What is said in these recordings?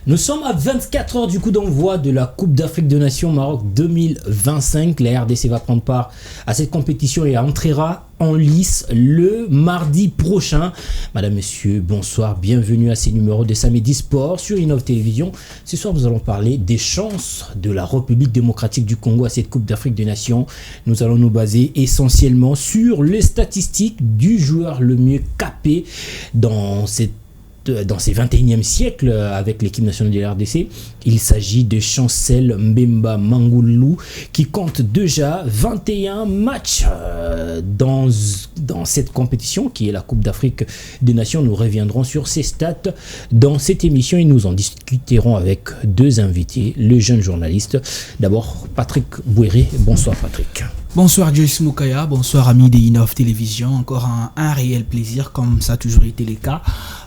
Nous sommes à 24 heures du coup d'envoi de la Coupe d'Afrique des Nations Maroc 2025. La RDC va prendre part à cette compétition et entrera en lice le mardi prochain. Madame, Monsieur, bonsoir, bienvenue à ces numéros de Samedi Sport sur Innov Télévision. Ce soir, nous allons parler des chances de la République démocratique du Congo à cette Coupe d'Afrique des Nations. Nous allons nous baser essentiellement sur les statistiques du joueur le mieux capé dans ces 21e siècle avec l'équipe nationale de la RDC. Il s'agit de Chancel Mbemba Mangulu qui compte déjà 21 matchs dans cette compétition qui est la Coupe d'Afrique des Nations. Nous reviendrons sur ces stats dans cette émission et nous en discuterons avec deux invités, le jeune journaliste. D'abord, Patrick Bouéré. Bonsoir Patrick. Bonsoir Joyce Moukaya, bonsoir amis de Innov Télévision, encore un réel plaisir comme ça a toujours été le cas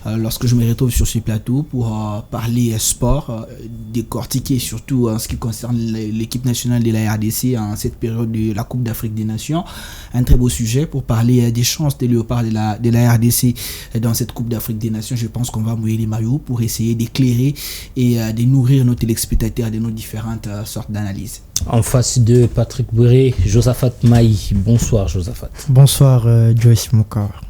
lorsque je me retrouve sur ce plateau pour parler sport, décortiquer surtout en ce qui concerne l'équipe nationale de la RDC en cette période de la Coupe d'Afrique des Nations. Un très beau sujet pour parler des chances des léopards de la RDC dans cette Coupe d'Afrique des Nations. Je pense qu'on va mouiller les maillots pour essayer d'éclairer et de nourrir nos téléspectateurs de nos différentes sortes d'analyses. En face de Patrick Bouéré, Josaphat Maï. Bonsoir Josaphat. Bonsoir Joyce Moukar.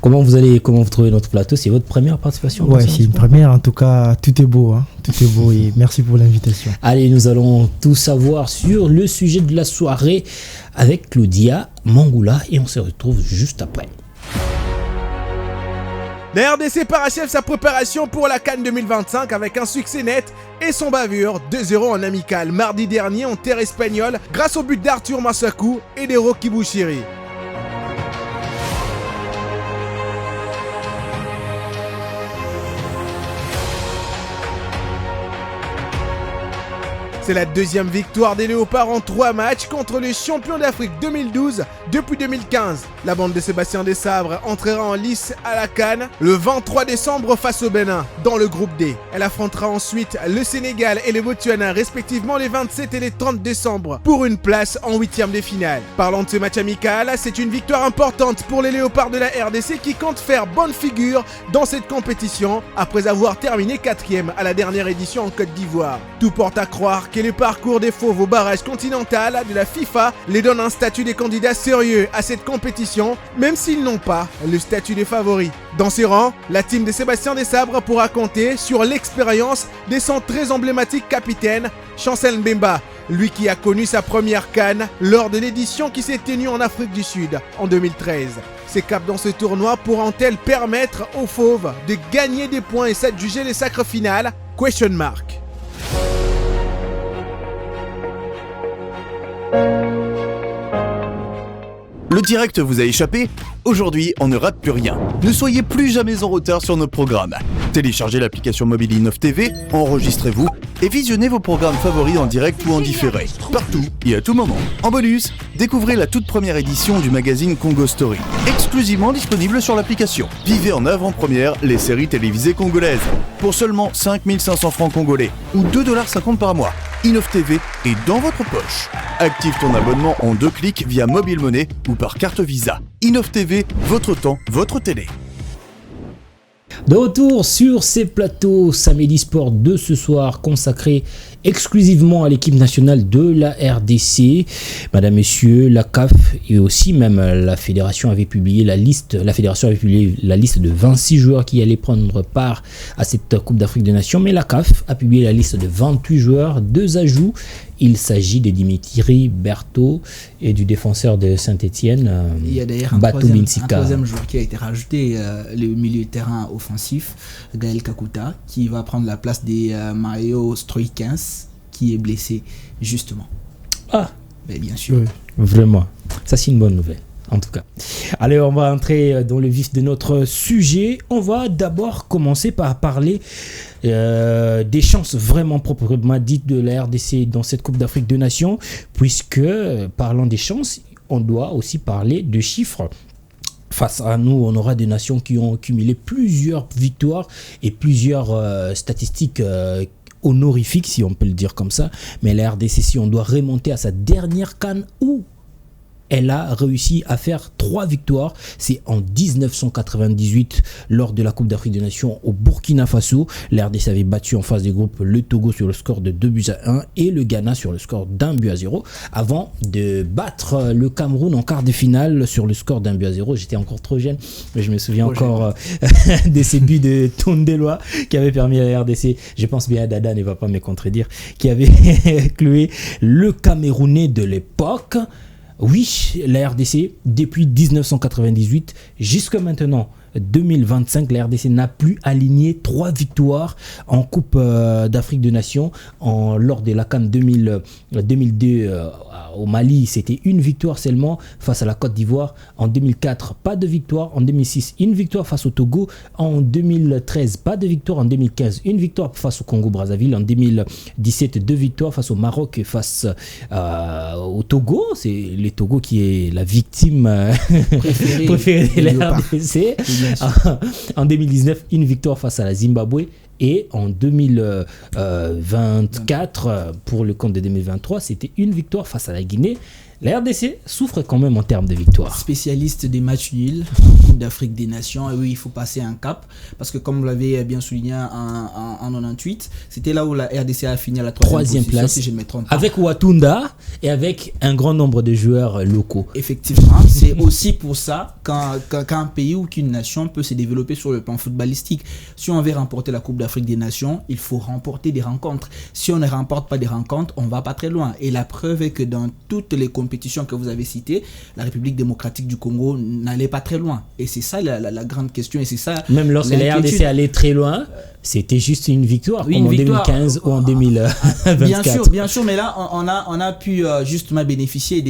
Comment vous trouvez notre plateau? C'est votre première participation? Ouais, c'est une première. En tout cas, tout est beau. Tout est beau et merci pour l'invitation. Allez, nous allons tout savoir sur le sujet de la soirée avec Claudia Mangula et on se retrouve juste après. La RDC parachève sa préparation pour la CAN 2025 avec un succès net et son bavure 2-0 en amical mardi dernier en terre espagnole grâce au but d'Arthur Massakou et d'Ero Kibouchiri. C'est la deuxième victoire des Léopards en 3 matchs contre les champions d'Afrique 2012 depuis 2015. La bande de Sébastien Desabre entrera en lice à la CAN le 23 décembre face au Bénin dans le groupe D. Elle affrontera ensuite le Sénégal et le Botswana respectivement les 27 et les 30 décembre pour une place en 8e de finale. Parlant de ce match amical, c'est une victoire importante pour les Léopards de la RDC qui comptent faire bonne figure dans cette compétition après avoir terminé 4e à la dernière édition en Côte d'Ivoire. Tout porte à croire que le parcours des fauves au barrage continental de la FIFA les donne un statut des candidats sérieux à cette compétition, même s'ils n'ont pas le statut des favoris. Dans ses rangs, la team de Sébastien Desabre pourra compter sur l'expérience de son très emblématique capitaine, Chancel Mbemba, lui qui a connu sa première CAN lors de l'édition qui s'est tenue en Afrique du Sud en 2013. Ses caps dans ce tournoi pourront-elles permettre aux fauves de gagner des points et s'adjuger les sacres finales? Question mark. Le direct vous a échappé? Aujourd'hui, on ne rate plus rien. Ne soyez plus jamais en retard sur nos programmes. Téléchargez l'application mobile Innov TV, enregistrez-vous et visionnez vos programmes favoris en direct ou en différé, partout et à tout moment. En bonus, découvrez la toute première édition du magazine Congo Story, exclusivement disponible sur l'application. Vivez en avant-première les séries télévisées congolaises pour seulement 5 500 francs congolais ou 2,50 $ par mois. Innov TV est dans votre poche. Active ton abonnement en 2 clics via mobile money ou par carte Visa. Innov TV, votre temps, votre télé. De retour sur ces plateaux Samedi Sport de ce soir consacré exclusivement à l'équipe nationale de la RDC. Madame, Messieurs, la CAF et aussi même la fédération avait publié la liste de 26 joueurs qui allaient prendre part à cette Coupe d'Afrique des Nations, mais la CAF a publié la liste de 28 joueurs, 2 ajouts. Il s'agit de Dimitri Berthaud et du défenseur de Saint-Etienne, il y a d'ailleurs un troisième joueur qui a été rajouté, le milieu de terrain offensif, Gaël Kakuta, qui va prendre la place de Mario Stroikens, qui est blessé justement. Ah, mais bien sûr. Oui, vraiment, ça c'est une bonne nouvelle. En tout cas. Allez, on va entrer dans le vif de notre sujet. On va d'abord commencer par parler des chances vraiment proprement dites de la RDC dans cette Coupe d'Afrique des Nations, puisque, parlant des chances, on doit aussi parler de chiffres. Face à nous, on aura des nations qui ont cumulé plusieurs victoires et plusieurs statistiques honorifiques, si on peut le dire comme ça. Mais la RDC, si on doit remonter à sa dernière CAN où elle a réussi à faire 3 victoires. C'est en 1998, lors de la Coupe d'Afrique des Nations au Burkina Faso. La RDC avait battu en phase des groupes le Togo sur le score de 2-1 et le Ghana sur le score d'1-0 avant de battre le Cameroun en quart de finale sur le score d'1-0. J'étais encore trop jeune, mais je me souviens encore de ces buts de Tondeloa qui avait permis à la RDC, je pense bien Dada ne va pas me contredire, qui avait cloué le Camerounais de l'époque. Oui, la RDC, depuis 1998 jusqu'à maintenant, 2025, la RDC n'a plus aligné 3 victoires en Coupe d'Afrique des Nations. Lors de la CAN 2002 au Mali, c'était une victoire seulement face à la Côte d'Ivoire. En 2004, pas de victoire. En 2006, une victoire face au Togo. En 2013, pas de victoire. En 2015, une victoire face au Congo-Brazzaville. En 2017, 2 victoires face au Maroc et face au Togo. C'est le Togo qui est la victime préférée de la RDC. En 2019, une victoire face à la Zimbabwe. Et en 2024, pour le compte de 2023, c'était une victoire face à la Guinée. La RDC souffre quand même en termes de victoire. Spécialiste des matchs nuls, Coupe d'Afrique des Nations, et oui, il faut passer un cap, parce que comme vous l'avez bien souligné en 98, c'était là où la RDC a fini à la 3e place, si je ne me trompe pas. avec Watunda et avec un grand nombre de joueurs locaux. Effectivement, c'est aussi pour ça qu'un pays ou qu'une nation peut se développer sur le plan footballistique. Si on veut remporter la Coupe d'Afrique des Nations, il faut remporter des rencontres. Si on ne remporte pas des rencontres, on ne va pas très loin. Et la preuve est que dans toutes les compétitions que vous avez citées, la République démocratique du Congo n'allait pas très loin. Et c'est ça la grande question. Et c'est ça. Même lorsque la RDC allait très loin, c'était juste une victoire, oui, comme en 2015 ou en 2024. Bien sûr, mais là, on a pu justement bénéficier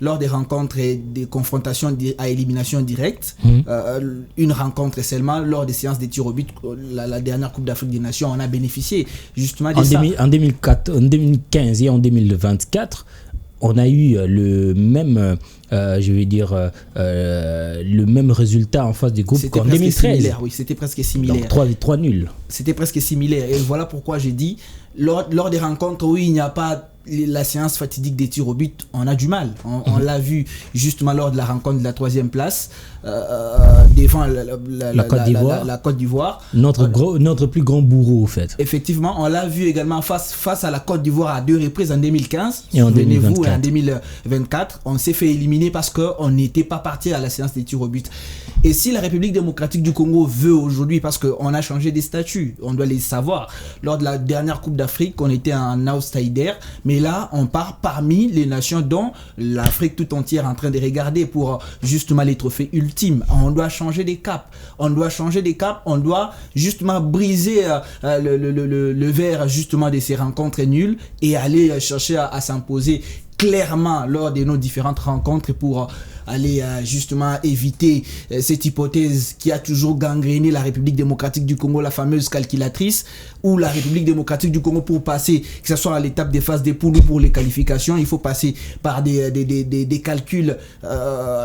lors des rencontres et des confrontations à élimination directe. Une rencontre seulement, lors des séances des tirs au but, la dernière Coupe d'Afrique des Nations, on a bénéficié justement de ça. En 2015 et en 2024, on a eu le même, le même résultat en phase du groupe qu'en 2013. Oui, c'était presque similaire. Donc 3 nuls. C'était presque similaire. Et voilà pourquoi j'ai dit, lors des rencontres où il n'y a pas la séance fatidique des tirs au but, on a du mal. On l'a vu justement lors de la rencontre de la 3e place devant la Côte d'Ivoire. Notre plus grand bourreau, au fait. Effectivement, on l'a vu également face à la Côte d'Ivoire à 2 reprises en 2015. Et en 2024. Et en 2024, on s'est fait éliminer parce qu'on n'était pas parti à la séance des tirs au but. Et si la République démocratique du Congo veut aujourd'hui, parce qu'on a changé des statuts, on doit les savoir. Lors de la dernière Coupe d'Afrique, on était un outsider, mais là, on part parmi les nations dont l'Afrique tout entière est en train de regarder pour justement les trophées ultimes. On doit changer des caps. On doit justement briser le verre justement de ces rencontres nulles et aller chercher à s'imposer clairement lors de nos différentes rencontres pour aller justement éviter cette hypothèse qui a toujours gangréné la République démocratique du Congo, la fameuse calculatrice, ou la République démocratique du Congo pour passer, que ce soit à l'étape des phases des poules ou pour les qualifications, il faut passer par des calculs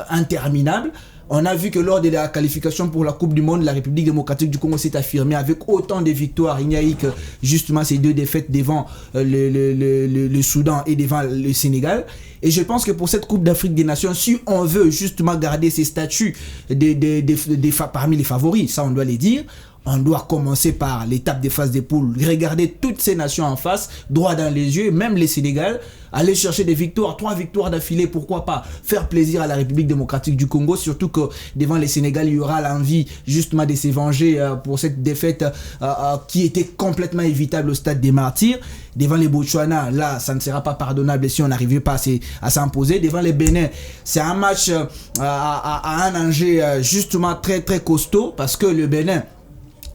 interminables. On a vu que lors de la qualification pour la Coupe du Monde, la République démocratique du Congo s'est affirmée avec autant de victoires. Il n'y a eu que justement ces 2 défaites devant le Soudan et devant le Sénégal. Et je pense que pour cette Coupe d'Afrique des Nations, si on veut justement garder ces statuts parmi les favoris, ça on doit les dire, on doit commencer par l'étape des phases des poules, regarder toutes ces nations en face, droit dans les yeux, même les Sénégal, aller chercher des victoires, 3 victoires d'affilée, pourquoi pas, faire plaisir à la République démocratique du Congo, surtout que devant les Sénégal, il y aura l'envie justement de se venger pour cette défaite qui était complètement évitable au stade des Martyrs. Devant les Botswana, là, ça ne sera pas pardonnable si on n'arrivait pas à s'imposer. Devant les Bénin, c'est un match à un enjeu justement très très costaud, parce que le Bénin,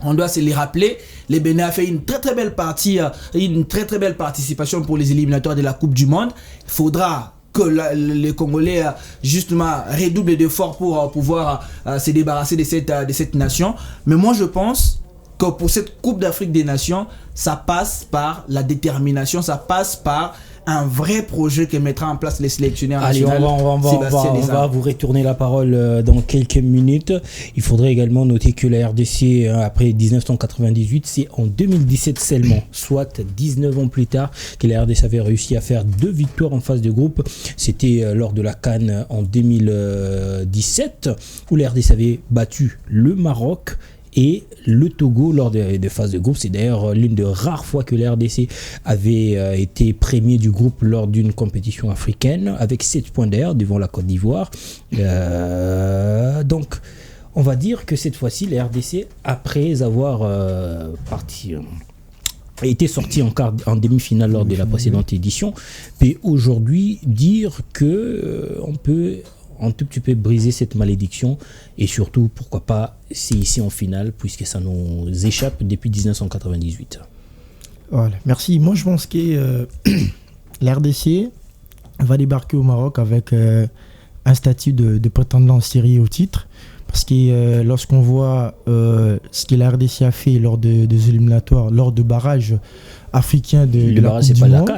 on doit se les rappeler, les Bénin a fait une très très belle partie, une très très belle participation pour les éliminatoires de la Coupe du Monde. Il faudra que les Congolais justement redoublent d'efforts pour pouvoir se débarrasser de cette nation. Mais moi je pense que pour cette Coupe d'Afrique des Nations, ça passe par la détermination, ça passe par un vrai projet que mettra en place les sélectionneurs Allez, nationaux. on va vous retourner la parole dans quelques minutes. Il faudrait également noter que la RDC, après 1998, c'est en 2017 seulement, soit 19 ans plus tard, que la RDC avait réussi à faire 2 victoires en phase de groupe. C'était lors de la CAN en 2017, où la RDC avait battu le Maroc et le Togo lors des phases de groupe. C'est d'ailleurs l'une des rares fois que la RDC avait été premier du groupe lors d'une compétition africaine, avec 7 points d'air devant la Côte d'Ivoire. Donc on va dire que cette fois-ci la RDC, après avoir été sorti en demi-finale lors de la précédente édition, peut aujourd'hui dire que on peut un tout petit peu briser cette malédiction, et surtout pourquoi pas c'est ici en finale, puisque ça nous échappe depuis 1998. Voilà, merci. Moi je pense que la RDC va débarquer au Maroc avec un statut de prétendant sérieux au titre, parce que lorsqu'on voit ce que la RDC a fait lors des éliminatoires, lors de barrages africains de la Coupe du Monde,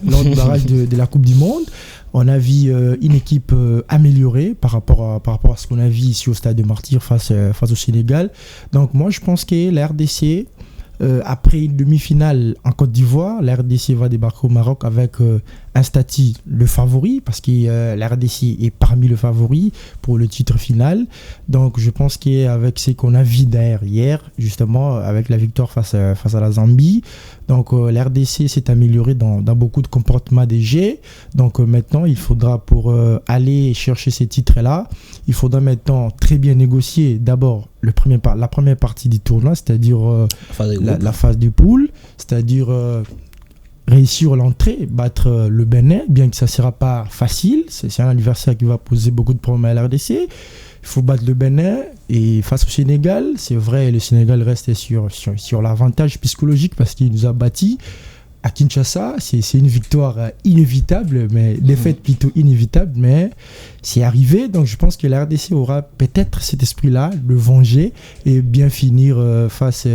lors du barrage de la Coupe du Monde, on a vu une équipe améliorée par rapport à ce qu'on a vu ici au Stade de Martyrs face au Sénégal. Donc moi je pense que la RDC, après une demi-finale en Côte d'Ivoire, la RDC va débarquer au Maroc avec un statut de favori, parce que la RDC est parmi les favoris pour le titre final. Donc je pense qu'avec ce qu'on a vu derrière hier, justement avec la victoire face à la Zambie, donc la RDC s'est améliorée dans beaucoup de comportements des jeux. Donc maintenant il faudra, pour aller chercher ces titres-là, il faudra maintenant très bien négocier d'abord la première partie du tournoi, c'est-à-dire la phase du pool, c'est-à-dire réussir l'entrée, battre le Bénin, bien que ça ne sera pas facile. C'est un adversaire qui va poser beaucoup de problèmes à la RDC. Il faut battre le Bénin, et face au Sénégal, c'est vrai, le Sénégal reste sur l'avantage psychologique parce qu'il nous a battus à Kinshasa. C'est une victoire inévitable, mais défaite plutôt inévitable, mais c'est arrivé. Donc je pense que la RDC aura peut-être cet esprit-là de venger et bien finir face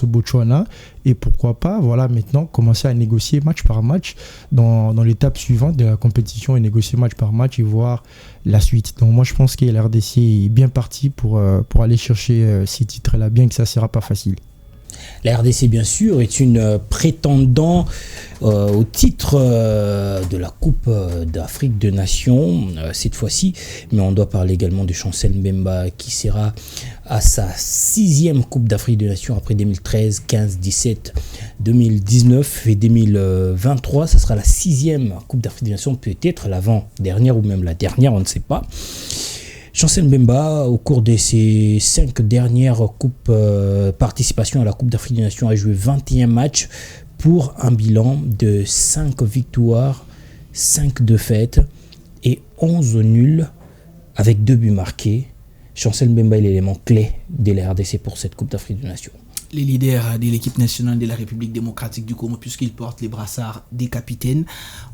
au Botswana, et pourquoi pas, voilà, maintenant commencer à négocier match par match dans l'étape suivante de la compétition, et négocier match par match et voir la suite. Donc moi je pense que la RDC est bien partie pour aller chercher ces titres-là, bien que ça ne sera pas facile. La RDC, bien sûr, est une prétendant au titre de la Coupe d'Afrique des Nations cette fois-ci, mais on doit parler également de Chancel Mbemba, qui sera à sa 6e Coupe d'Afrique des Nations après 2013, 15, 17, 2019 et 2023. Ça sera la 6e Coupe d'Afrique des Nations, peut-être l'avant-dernière ou même la dernière, on ne sait pas. Chancel Mbemba, au cours de ses 5 dernières participations à la Coupe d'Afrique des Nations, a joué 21 matchs pour un bilan de 5 victoires, 5 défaites et 11 nuls, avec 2 buts marqués. Chancel Mbemba est l'élément clé de la RDC pour cette Coupe d'Afrique des Nations. Les leaders de l'équipe nationale de la République démocratique du Congo, puisqu'ils portent les brassards des capitaines.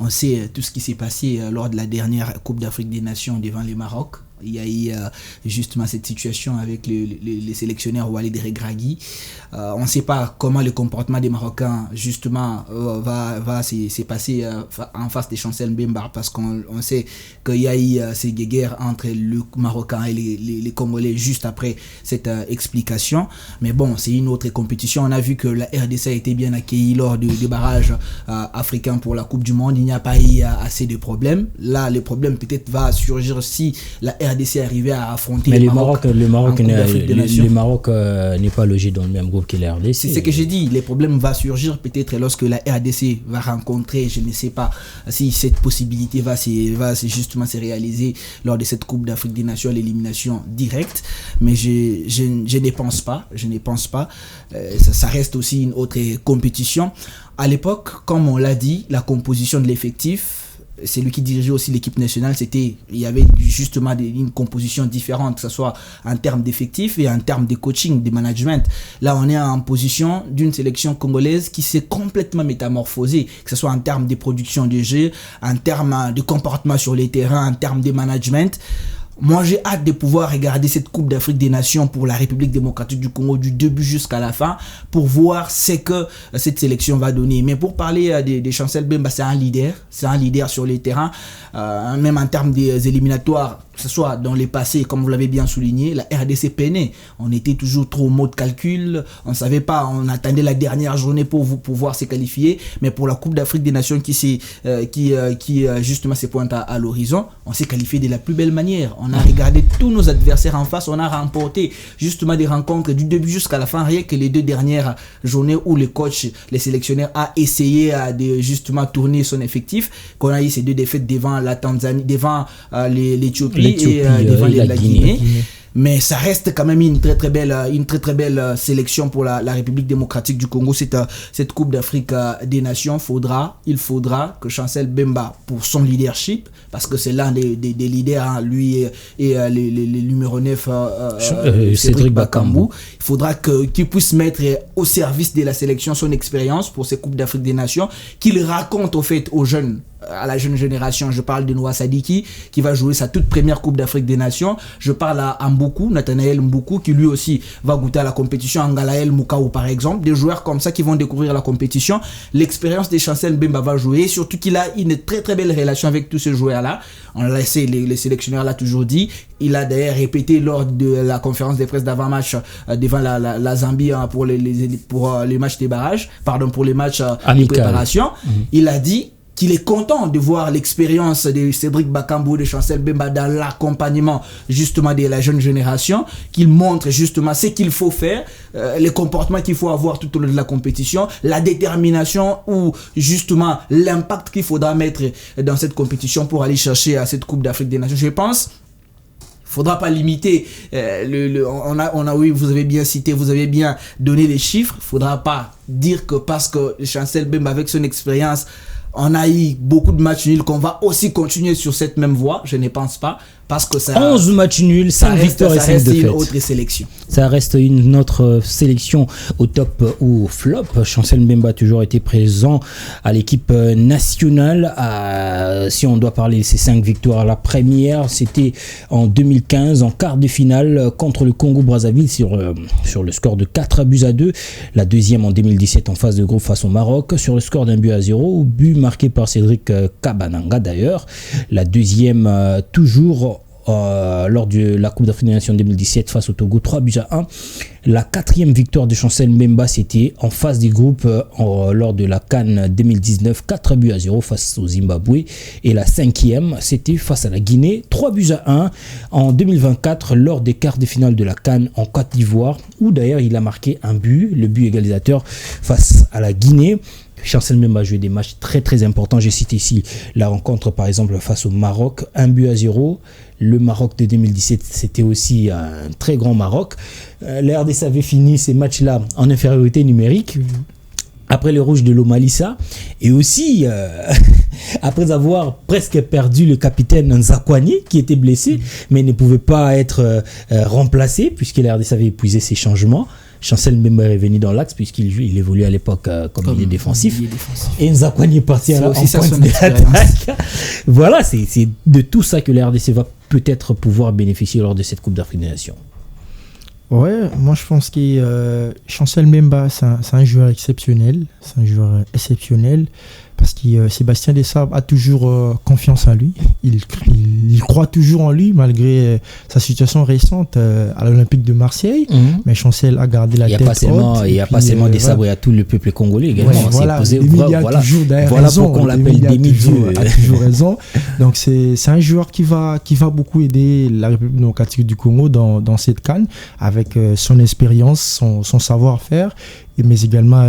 On sait tout ce qui s'est passé lors de la dernière Coupe d'Afrique des Nations devant le Maroc. Il y a eu justement cette situation avec les sélectionneurs Walid Regragui. On ne sait pas comment le comportement des Marocains justement va se passer en face des Chancel Mbemba, parce qu'on sait qu'il y a eu ces guerres entre le Marocain et les Congolais juste après cette explication. Mais bon, c'est une autre compétition. On a vu que la RDC a été bien accueillie lors du barrage africain pour la Coupe du Monde. Il n'y a pas eu assez de problèmes. Là, le problème peut-être va surgir si la RDC arrivait à affronter mais le Maroc n'est pas logé dans le même groupe que la RDC. C'est ce que j'ai dit. Les problèmes vont surgir peut-être lorsque la RDC va rencontrer, je ne sais pas si cette possibilité va justement se réaliser lors de cette Coupe d'Afrique des Nations, l'élimination directe. Mais je ne pense pas. Ça reste aussi une autre compétition. À l'époque, comme on l'a dit, la composition de l'effectif, c'est lui qui dirigeait aussi l'équipe nationale, il y avait justement une composition différente, que ce soit en termes d'effectifs et en termes de coaching, de management. Là, on est en position d'une sélection congolaise qui s'est complètement métamorphosée, que ce soit en termes de production de jeu, en termes de comportement sur les terrains, en termes de management. Moi, j'ai hâte de pouvoir regarder cette Coupe d'Afrique des Nations pour la République démocratique du Congo du début jusqu'à la fin pour voir ce que cette sélection va donner. Mais pour parler de Chancel Mbemba, c'est un leader sur les terrains, même en termes des éliminatoires, que ce soit dans les passés, comme vous l'avez bien souligné, la RDC peinait. On était toujours trop au mode calcul, on ne savait pas, on attendait la dernière journée pour pouvoir se qualifier. Mais pour la Coupe d'Afrique des Nations qui justement se pointe à l'horizon, on s'est qualifié de la plus belle manière. On a regardé tous nos adversaires en face, on a remporté justement des rencontres du début jusqu'à la fin, rien que les 2 dernières journées où le coach, les sélectionneurs a essayé de justement tourner son effectif, qu'on a eu ces 2 défaites devant la Tanzanie, devant l'Éthiopie et devant la Guinée. Mais ça reste quand même une très très belle sélection pour la République démocratique du Congo. Cette Coupe d'Afrique des Nations, il faudra que Chancel Mbemba, pour son leadership, parce que c'est l'un des leaders, hein, lui et le numéro 9 Cédric Bakambu, il faudra qu'il puisse mettre au service de la sélection son expérience pour ces Coupes d'Afrique des Nations, qu'il raconte au fait aux jeunes, à la jeune génération. Je parle de Noah Sadiki qui va jouer sa toute première Coupe d'Afrique des Nations. Je parle à Nathanaël Mboukou qui lui aussi va goûter à la compétition. Angalaël Moukao par exemple. Des joueurs comme ça qui vont découvrir la compétition. L'expérience de Chancel Mbemba va jouer. Et surtout qu'il a une très très belle relation avec tous ces joueurs-là. On l'a laissé, les sélectionneurs l'ont toujours dit. Il a d'ailleurs répété lors de la conférence de presse d'avant-match devant la Zambie pour les matchs des barrages. Pour les matchs de préparation. Il a dit qu'il est content de voir l'expérience de Cédric Bakambu, de Chancel Mbemba dans l'accompagnement justement de la jeune génération, qu'il montre justement ce qu'il faut faire, les comportements qu'il faut avoir tout au long de la compétition, la détermination ou justement l'impact qu'il faudra mettre dans cette compétition pour aller chercher à cette Coupe d'Afrique des Nations. Je pense faudra pas limiter oui, vous avez bien cité, vous avez bien donné les chiffres. Faudra pas dire que parce que Chancel Mbemba avec son expérience on a eu beaucoup de matchs nuls qu'on va aussi continuer sur cette même voie. Je ne pense pas. Parce que ça 11 matchs nuls, 5 victoires et 5 défaites. Une autre sélection. Ça reste une autre sélection au top ou au flop. Chancel Mbemba a toujours été présent à l'équipe nationale. Si on doit parler de ces 5 victoires, la première c'était en 2015 en quart de finale contre le Congo-Brazzaville sur le score de 4-2. La deuxième en 2017 en phase de groupe face au Maroc sur le score d'1-0, but marqué par Cédric Kabananga d'ailleurs. La deuxième toujours lors de la Coupe d'Afrique des Nations 2017 face au Togo, 3-1. La quatrième victoire de Chancel Mbemba, c'était en phase des groupes lors de la CAN 2019, 4-0 face au Zimbabwe. Et la cinquième, c'était face à la Guinée, 3-1 en 2024 lors des quarts de finale de la CAN en Côte d'Ivoire, où d'ailleurs il a marqué un but, le but égalisateur face à la Guinée. Chancel Mbemba a joué des matchs très très importants. J'ai cité ici la rencontre par exemple face au Maroc, 1-0. Le Maroc de 2017, c'était aussi un très grand Maroc. La RDC avait fini ces matchs-là en infériorité numérique. Après le rouge de Lomalissa. Et aussi, après avoir presque perdu le capitaine Nzakwani, qui était blessé, mais ne pouvait pas être remplacé, puisque la RDC avait épuisé ses changements. Chancel Mbemba est venu dans l'axe puisqu'il évoluait à l'époque comme il est défensif. Et Nzakwani est parti en pointe de l'attaque. Voilà, c'est de tout ça que la RDC va peut-être pouvoir bénéficier lors de cette Coupe d'Afrique des Nations. Ouais, moi je pense que Chancel Mbemba, c'est un joueur exceptionnel. C'est un joueur exceptionnel parce que Sébastien Desabre a toujours confiance en lui. Il croit toujours en lui malgré sa situation récente à l'Olympique de Marseille. Mais Chancel a gardé la tête haute. Il n'y a pas seulement Desabre, il y a tout le peuple congolais également. Ouais, voilà, voilà pourquoi on l'appelle Demi-Dieu. A toujours raison. Donc c'est un joueur qui va beaucoup aider la République démocratique du Congo dans cette CAN avec son expérience, son savoir-faire, mais également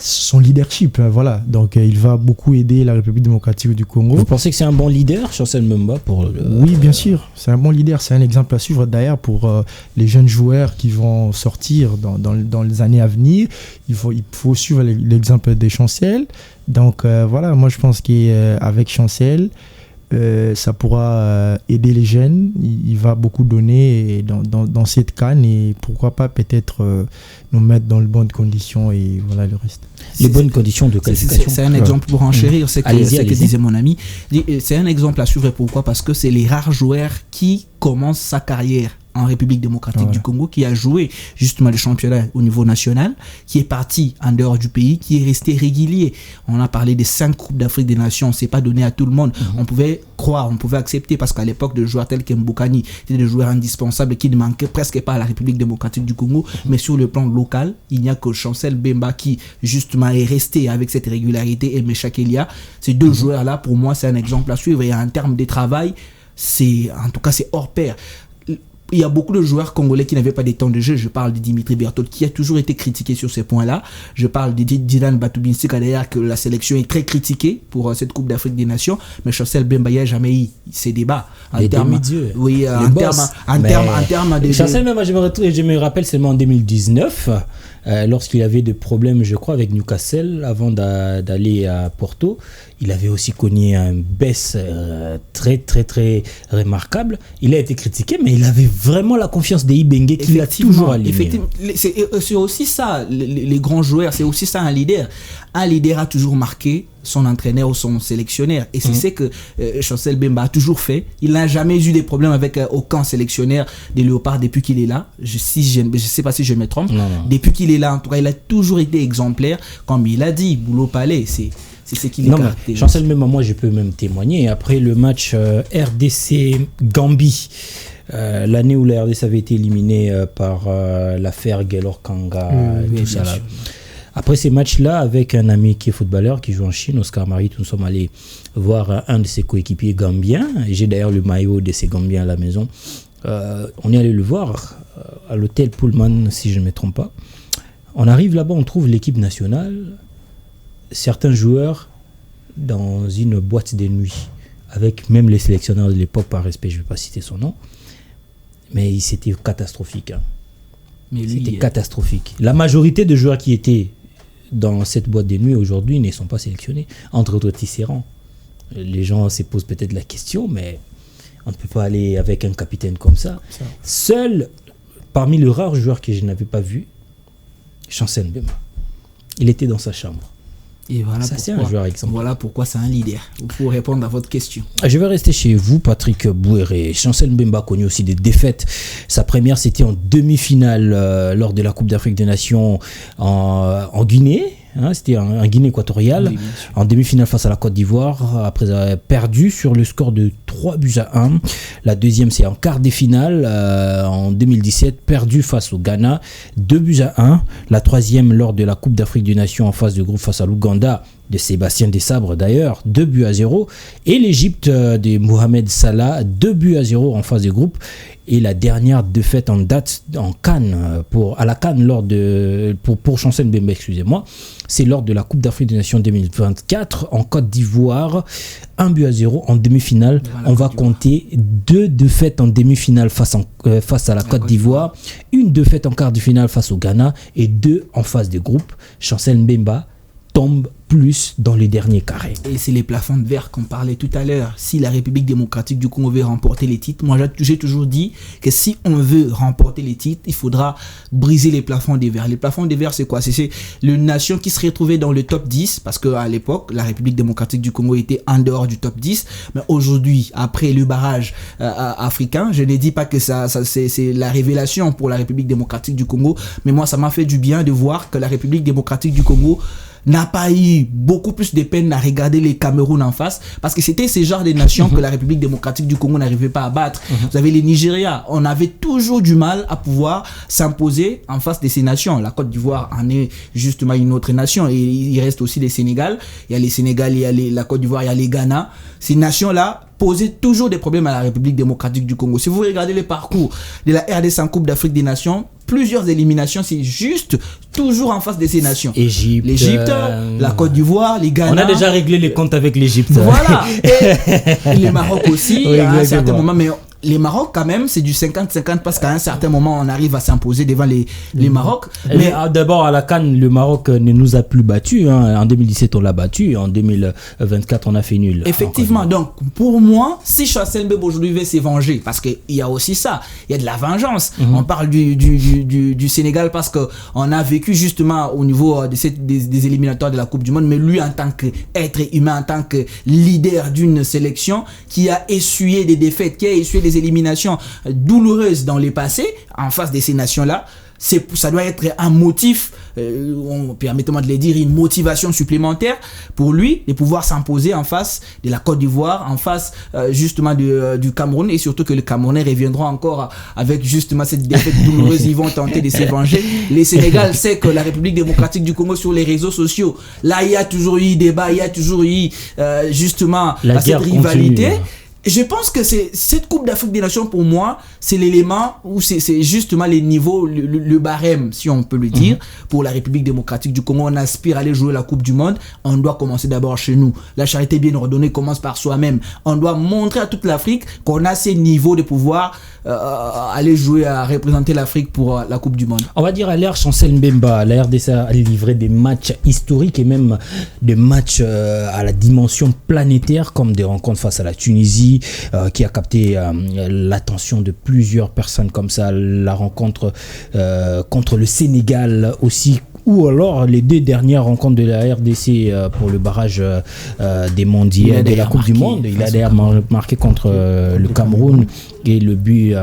son leadership, voilà. Donc il va beaucoup aider la République démocratique du Congo. Vous pensez que c'est un bon leader, Chancel Mbemba Oui, bien sûr, c'est un bon leader, c'est un exemple à suivre d'ailleurs pour les jeunes joueurs qui vont sortir dans les années à venir. Il faut suivre l'exemple de Chancel. Donc voilà, moi je pense qu'avec Chancel, ça pourra aider les jeunes. Il va beaucoup donner dans cette CAN et pourquoi pas peut-être nous mettre dans de bonnes conditions et voilà le reste. les bonnes conditions de qualification. C'est un exemple pour enchérir, c'est que disait mon ami. C'est un exemple à suivre. Pourquoi? Parce que c'est les rares joueurs qui commencent sa carrière en République démocratique du Congo, qui a joué justement le championnat au niveau national, qui est parti en dehors du pays, qui est resté régulier. On a parlé des 5 Coupes d'Afrique des Nations, c'est pas donné à tout le monde. On pouvait croire, on pouvait accepter, parce qu'à l'époque, de joueurs tels qu'Mbokani étaient des joueurs indispensables qui ne manquaient presque pas à la République démocratique du Congo. Mais sur le plan local, il n'y a que Chancel Mbemba qui justement est resté avec cette régularité, et Mecha Kelia. Ces deux joueurs-là, pour moi, c'est un exemple à suivre. Et en termes de travail, c'est hors pair. Il y a beaucoup de joueurs congolais qui n'avaient pas des temps de jeu. Je parle de Dimitri Berthold, qui a toujours été critiqué sur ces points-là. Je parle de Dylan Batubinsika, d'ailleurs, que la sélection est très critiquée pour cette Coupe d'Afrique des Nations. Mais Chancel Mbemba n'a jamais eu ces débats. En termes de... Chancel Mbemba, je me rappelle seulement en 2019, lorsqu'il avait des problèmes, je crois, avec Newcastle, avant d'aller à Porto. Il avait aussi connu une baisse très, très, très remarquable. Il a été critiqué, mais il avait vraiment la confiance des Ibenge qu'il a toujours aligné. Effectivement, c'est aussi ça, les grands joueurs, c'est aussi ça un leader. Un leader a toujours marqué son entraîneur ou son sélectionneur. Et c'est ce que Chancel Mbemba a toujours fait. Il n'a jamais eu des problèmes avec aucun sélectionneur des Léopards depuis qu'il est là. Je ne sais pas si je me trompe. Non. Depuis qu'il est là, en tout cas, il a toujours été exemplaire. Comme il a dit, Boulot Palais, c'est ce qu'il est caractérisé. Chancel Mbemba, moi je peux même témoigner. Après le match RDC-Gambie, l'année où la RDC avait été éliminée par l'affaire Gaylor Kanga, tout ça là. Après ces matchs-là, avec un ami qui est footballeur, qui joue en Chine, Oscar Marit, nous sommes allés voir un de ses coéquipiers gambiens. J'ai d'ailleurs le maillot de ces Gambiens à la maison. On est allé le voir à l'hôtel Pullman, si je ne me trompe pas. On arrive là-bas, on trouve l'équipe nationale, certains joueurs dans une boîte de nuit, avec même les sélectionneurs de l'époque, par respect, je ne vais pas citer son nom, mais c'était catastrophique. C'était catastrophique. La majorité de joueurs qui étaient dans cette boîte de nuit aujourd'hui ne sont pas sélectionnés, entre autres Tisserand. Les gens se posent peut-être la question, mais on ne peut pas aller avec un capitaine comme ça. Seul, parmi les rares joueurs que je n'avais pas vu, Chancel Mbemba. Il était dans sa chambre. Et voilà, ça, c'est un joueur exemple. Voilà pourquoi c'est un leader. Pour répondre à votre question. Je vais rester chez vous, Patrick Bouéré. Chancel Mbemba a connu aussi des défaites. Sa première, c'était en demi-finale lors de la Coupe d'Afrique des Nations en Guinée. C'était en Guinée équatoriale, en demi-finale face à la Côte d'Ivoire, après avoir perdu sur le score de 3-1. La deuxième, c'est en quart de finale, en 2017, perdu face au Ghana, 2-1. La troisième, lors de la Coupe d'Afrique des Nations en phase de groupe face à l'Ouganda, de Sébastien Desabre d'ailleurs, 2-0. Et l'Égypte de Mohamed Salah, 2-0 en phase de groupe. Et la dernière défaite en date en Cannes, à la Cannes pour Chancel Mbemba, excusez-moi, c'est lors de la Coupe d'Afrique des Nations 2024 en Côte d'Ivoire, 1-0 en demi-finale. On va compter 2 défaites en demi-finale face à la Côte d'Ivoire, une défaite en quart de finale face au Ghana et 2 en phase de groupe. Chancel Mbemba tombe plus dans les derniers carrés. Et c'est les plafonds de verre qu'on parlait tout à l'heure. Si la République démocratique du Congo veut remporter les titres, moi j'ai toujours dit que si on veut remporter les titres, il faudra briser les plafonds de verre. Les plafonds de verre, c'est quoi? C'est une nation qui se retrouvait dans le top 10, parce qu'à l'époque, la République démocratique du Congo était en dehors du top 10. Mais aujourd'hui, après le barrage africain, je ne dis pas que ça c'est la révélation pour la République démocratique du Congo, mais moi ça m'a fait du bien de voir que la République démocratique du Congo n'a pas eu beaucoup plus de peine à regarder les Cameroun en face, parce que c'était ce genre de nations que la République démocratique du Congo n'arrivait pas à battre. Vous avez les Nigeria, on avait toujours du mal à pouvoir s'imposer en face de ces nations. La Côte d'Ivoire en est justement une autre nation, et il reste aussi les Sénégal. Il y a les Sénégal, il y a la Côte d'Ivoire, il y a les Ghana. Ces nations-là posaient toujours des problèmes à la République démocratique du Congo. Si vous regardez le parcours de la RDC en Coupe d'Afrique des Nations, plusieurs éliminations, c'est juste toujours en face de ces nations. L'Égypte, la Côte d'Ivoire, les Ghana. On a déjà réglé les comptes avec l'Égypte. Voilà. Et le Maroc aussi, à un certain moment. Mais les Maroc, quand même, c'est du 50-50 parce qu'à un certain moment, on arrive à s'imposer devant les Maroc. Mais d'abord, à la CAN, le Maroc ne nous a plus battus. En 2017, on l'a battu. En 2024, on a fait nul. Effectivement. Donc, pour moi, si Chancel Mbemba aujourd'hui veut se venger, parce qu'il y a aussi ça, il y a de la vengeance. On parle du Sénégal parce qu'on a vécu justement au niveau des éliminatoires de la Coupe du Monde, mais lui, en tant qu'être humain, en tant que leader d'une sélection qui a essuyé des défaites, qui a essuyé des éliminations douloureuses dans le passé, en face de ces nations-là, ça doit être un motif, permettez-moi de le dire, une motivation supplémentaire pour lui de pouvoir s'imposer en face de la Côte d'Ivoire, en face justement du Cameroun, et surtout que les Camerounais reviendront encore avec justement cette défaite douloureuse. Ils vont tenter de se venger. Les Sénégal sait que la République démocratique du Congo, sur les réseaux sociaux, là il y a toujours eu débat, il y a toujours eu justement cette rivalité. Continue. Je pense que cette Coupe d'Afrique des Nations, pour moi, c'est l'élément où c'est justement les niveaux, le barème, si on peut le dire, pour la République démocratique du Congo. On aspire à aller jouer la Coupe du Monde. On doit commencer d'abord chez nous. La charité bien ordonnée commence par soi-même. On doit montrer à toute l'Afrique qu'on a ces niveaux de pouvoir aller jouer, à représenter l'Afrique pour la Coupe du Monde. On va dire à l'ère Chancel Mbemba, la RDC a livré des matchs historiques et même des matchs à la dimension planétaire, comme des rencontres face à la Tunisie, qui a capté l'attention de plusieurs personnes comme ça, la rencontre contre le Sénégal aussi, ou alors les 2 dernières rencontres de la RDC pour le barrage des mondiaux de la Coupe du Monde. Il a d'ailleurs marqué contre le Cameroun et le but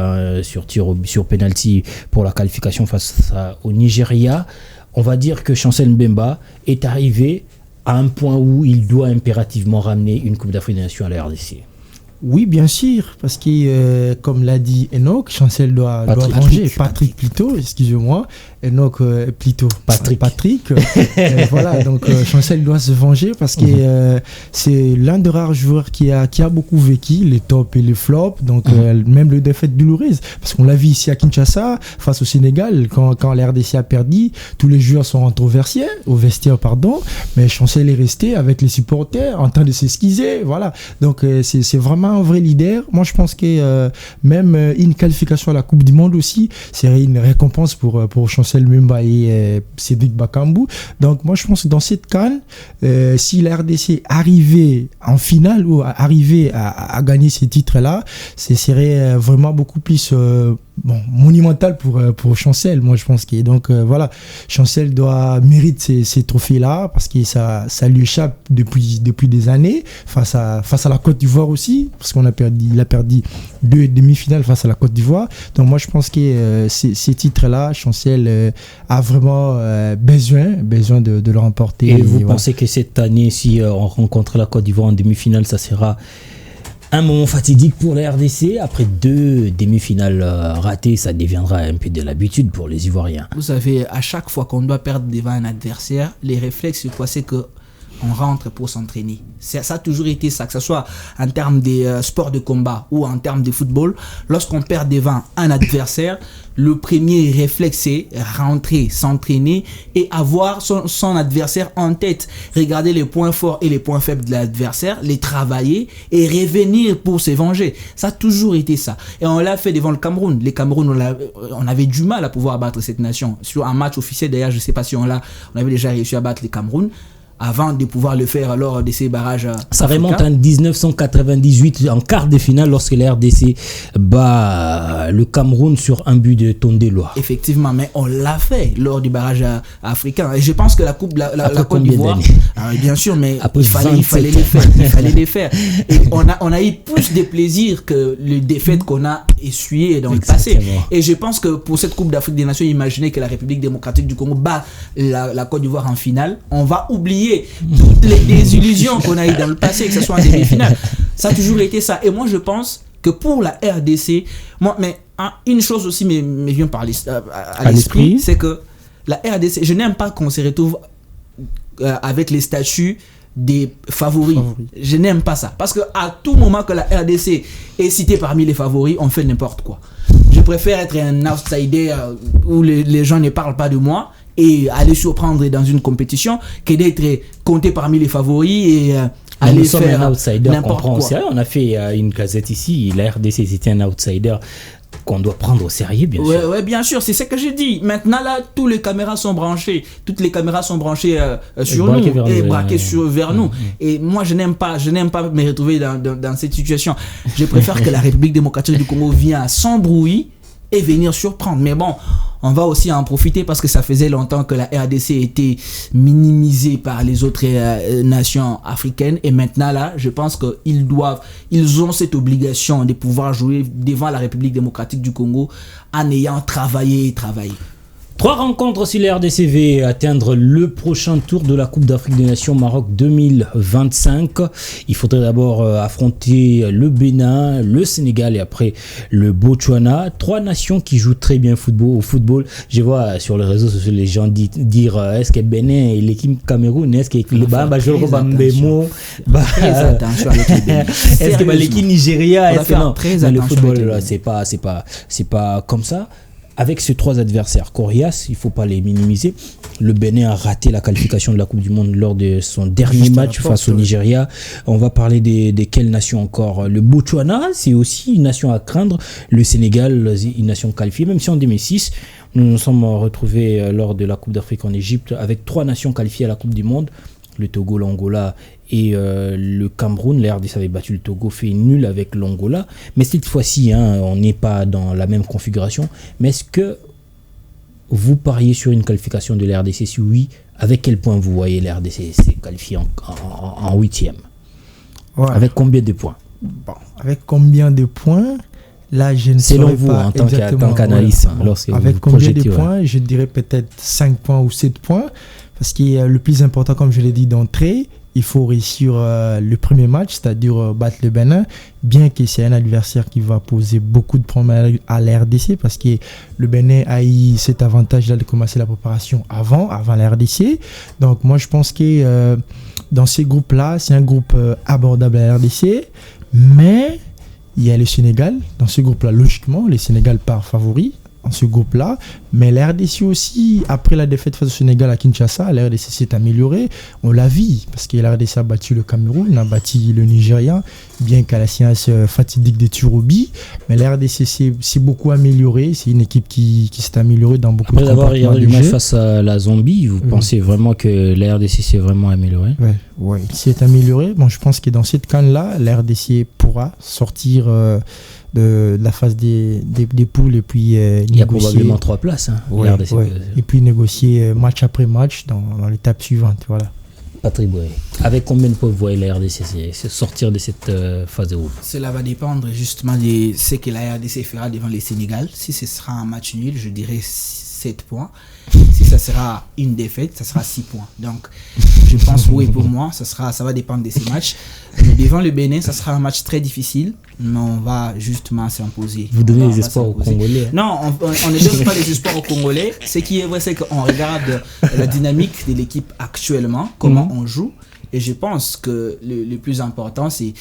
sur penalty pour la qualification face au Nigeria. On va dire que Chancel Mbemba est arrivé à un point où il doit impérativement ramener une Coupe d'Afrique des Nations à la RDC. Oui, bien sûr, parce que comme l'a dit Enoch, Chancel doit ranger. Patrick plutôt, excusez-moi. Enoch plutôt. Patrick. Voilà, donc Chancel doit se venger parce que c'est l'un des rares joueurs qui a beaucoup vécu les tops et les flops, donc même le défaite douloureuse. Parce qu'on l'a vu ici à Kinshasa, face au Sénégal, quand la RDC a perdu, tous les joueurs sont rentrés au vestiaire, mais Chancel est resté avec les supporters en train de s'excuser. Voilà, donc c'est vraiment un vrai leader. Moi, je pense que même une qualification à la Coupe du Monde aussi serait une récompense pour Chancel Mbemba et Cédric Bakambu. Donc, moi, je pense que dans cette CAN, si la RDC arrivait en finale ou arrivait à gagner ces titres-là, ce serait vraiment beaucoup plus monumental pour Chancel. Moi, je pense que donc voilà, Chancel mérite ces trophées-là parce que ça lui échappe depuis des années face à la Côte d'Ivoire aussi, parce qu'il a perdu 2 demi-finales face à la Côte d'Ivoire. Donc moi, je pense que ces titres-là, Chancel a vraiment besoin de le remporter. Et vous pensez que cette année, si on rencontre la Côte d'Ivoire en demi-finale, ça sera un moment fatidique pour la RDC? Après 2 demi-finales ratées, ça deviendra un peu de l'habitude pour les Ivoiriens. Vous savez, à chaque fois qu'on doit perdre devant un adversaire, les réflexes, c'est quoi? C'est que on rentre pour s'entraîner. Ça a toujours été ça, que ce soit en termes de sports de combat ou en termes de football. Lorsqu'on perd devant un adversaire, le premier réflexe, c'est rentrer, s'entraîner et avoir son adversaire en tête. Regarder les points forts et les points faibles de l'adversaire, les travailler et revenir pour se venger. Ça a toujours été ça. Et on l'a fait devant le Cameroun. Les Cameroun, on avait du mal à pouvoir battre cette nation. Sur un match officiel, d'ailleurs, je ne sais pas si on avait déjà réussi à battre les Cameroun, avant de pouvoir le faire lors de ces barrages. Ça remonte en 1998 en quart de finale lorsque la RDC bat le Cameroun sur un but de Tondeloa. Effectivement, mais on l'a fait lors du barrage africain. Et je pense que la Côte d'Ivoire, bien sûr, mais il fallait les faire. Et on a eu plus de plaisir que les défaites qu'on a essuyées dans le passé. Et je pense que pour cette Coupe d'Afrique des Nations, imaginez que la République démocratique du Congo bat la Côte d'Ivoire en finale. On va oublier toutes les désillusions qu'on a eues dans le passé, que ce soit en demi-finale. Ça a toujours été ça. Et moi, je pense que pour la RDC, une chose aussi me vient à l'esprit, c'est que la RDC, je n'aime pas qu'on se retrouve avec les statuts des favoris. Je n'aime pas ça. Parce qu'à tout moment que la RDC est citée parmi les favoris, on fait n'importe quoi. Je préfère être un outsider où les gens ne parlent pas de moi et aller surprendre dans une compétition que d'être compté parmi les favoris et nous aller sommes faire un outsider qu'on n'importe prend au quoi. sérieux. On a fait une gazette ici, la RDC c'était un outsider qu'on doit prendre au sérieux, bien sûr. Ouais, bien sûr, c'est ce que j'ai dit. Maintenant, là, toutes les caméras sont branchées sur braquées nous vers et nous, braquées vers nous. Et moi, je n'aime pas me retrouver dans cette situation. Je préfère que la République démocratique du Congo vienne sans bruit et venir surprendre. Mais bon, on va aussi en profiter parce que ça faisait longtemps que la RDC était minimisée par les autres nations africaines. Et maintenant, là, je pense ils ont cette obligation de pouvoir jouer devant la République démocratique du Congo en ayant travaillé. 3 rencontres si la RDC veut atteindre le prochain tour de la Coupe d'Afrique des Nations Maroc 2025. Il faudrait d'abord affronter le Bénin, le Sénégal et après le Botswana. 3 nations qui jouent très bien au football. Je vois sur les réseaux sociaux les gens dire est-ce que Bénin et l'équipe Cameroun, est-ce que est-ce que l'équipe Nigeria, est-ce que non? Mais le football là, c'est pas comme ça. Avec ces 3 adversaires coriaces, il ne faut pas les minimiser. Le Bénin a raté la qualification de la Coupe du Monde lors de son dernier match face au Nigeria. On va parler de quelle nation encore? Le Botswana, c'est aussi une nation à craindre. Le Sénégal, une nation qualifiée. Même si en 2006, nous nous sommes retrouvés lors de la Coupe d'Afrique en Égypte avec 3 nations qualifiées à la Coupe du Monde. Le Togo, l'Angola et le Cameroun. La RDC avait battu le Togo, fait nul avec l'Angola. Mais cette fois-ci, on n'est pas dans la même configuration. Mais est-ce que vous pariez sur une qualification de la RDC? Si oui, avec quel point vous voyez la RDC s'est qualifiée en 8e? Ouais. Avec combien de points? Bon, avec combien de points? Là, je ne sais pas. Selon vous, en tant qu'analyste, avec combien de points? Je dirais peut-être 5 points ou 7 points. Parce que le plus important, comme je l'ai dit d'entrée, il faut réussir le premier match, c'est-à-dire battre le Bénin, bien que c'est un adversaire qui va poser beaucoup de problèmes à la RDC, parce que le Bénin a eu cet avantage-là de commencer la préparation avant la RDC. Donc moi, je pense que dans ces groupes-là, c'est un groupe abordable à la RDC, mais il y a le Sénégal. Dans ce groupe-là, logiquement, le Sénégal part favori dans ce groupe-là, mais la RDC aussi, après la défaite face au Sénégal à Kinshasa, la RDC s'est améliorée, on l'a vu, parce que la RDC a battu le Cameroun, a battu le Nigeria, bien qu'à la séance fatidique des tirs au but, mais la RDC s'est beaucoup améliorée, c'est une équipe qui s'est améliorée dans beaucoup de comportements. Après avoir regardé le match face à la Zambie, vous pensez vraiment que la RDC s'est vraiment améliorée? Oui, s'est améliorée. Bon, je pense que dans cette canne-là, la RDC pourra sortir de la phase des poules et puis il y a probablement 3 places. Et puis négocier match après match dans l'étape suivante. Voilà. Patrick Boye, avec combien de points vous voyez la RDC sortir de cette phase de groupe? Cela va dépendre justement de ce que la RDC fera devant le Sénégal. Si ce sera un match nul, je dirais 7 points. Si ça sera une défaite, ça sera 6 points. Donc, je pense, oui, pour moi, ça va dépendre de ces matchs. Mais devant le Bénin, ça sera un match très difficile, mais on va justement s'imposer. Vous donnez les espoirs aux Congolais? Non, on ne donne pas les espoirs aux Congolais. Ce qui est vrai, c'est qu'on regarde la dynamique de l'équipe actuellement, comment on joue. Et je pense que le plus important, c'est